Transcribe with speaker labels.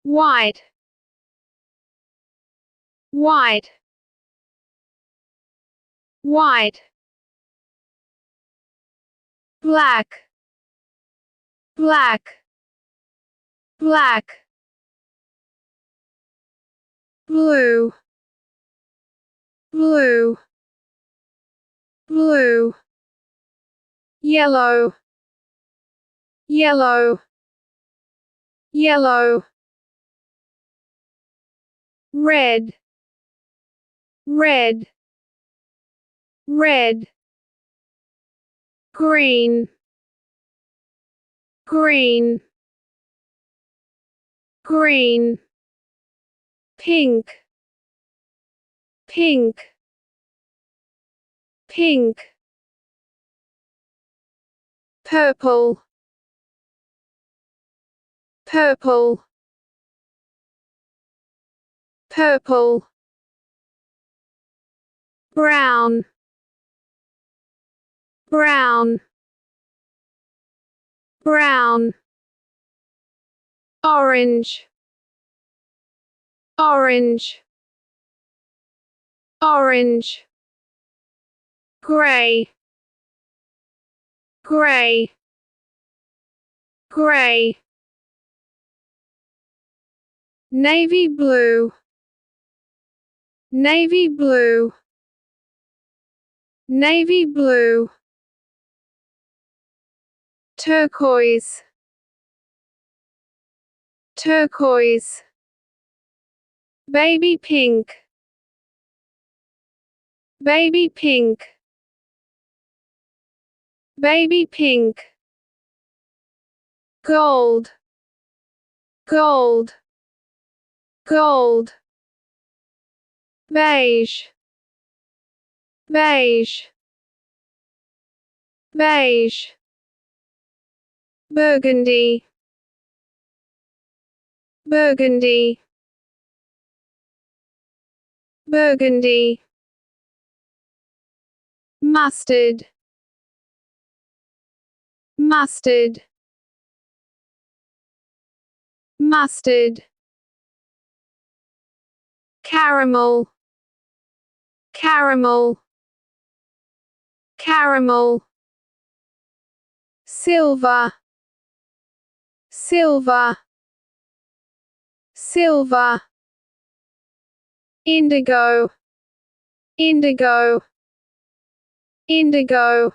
Speaker 1: white, white, white, black, black, black, blue, blue, blue, yellow, yellow, yellow, red, red, red, green, green, green, pink, pink, pink, purple, purple, purple, brown, brown, brown, orange, orange, orange, grey, grey, grey, navy blue, navy blue, navy blue, turquoise, turquoise, baby pink, baby pink, baby pink, gold, gold, gold, beige, beige, beige, burgundy, burgundy, burgundy, mustard, mustard, mustard, caramel, caramel, caramel, silver, silver, silver, indigo, indigo, indigo,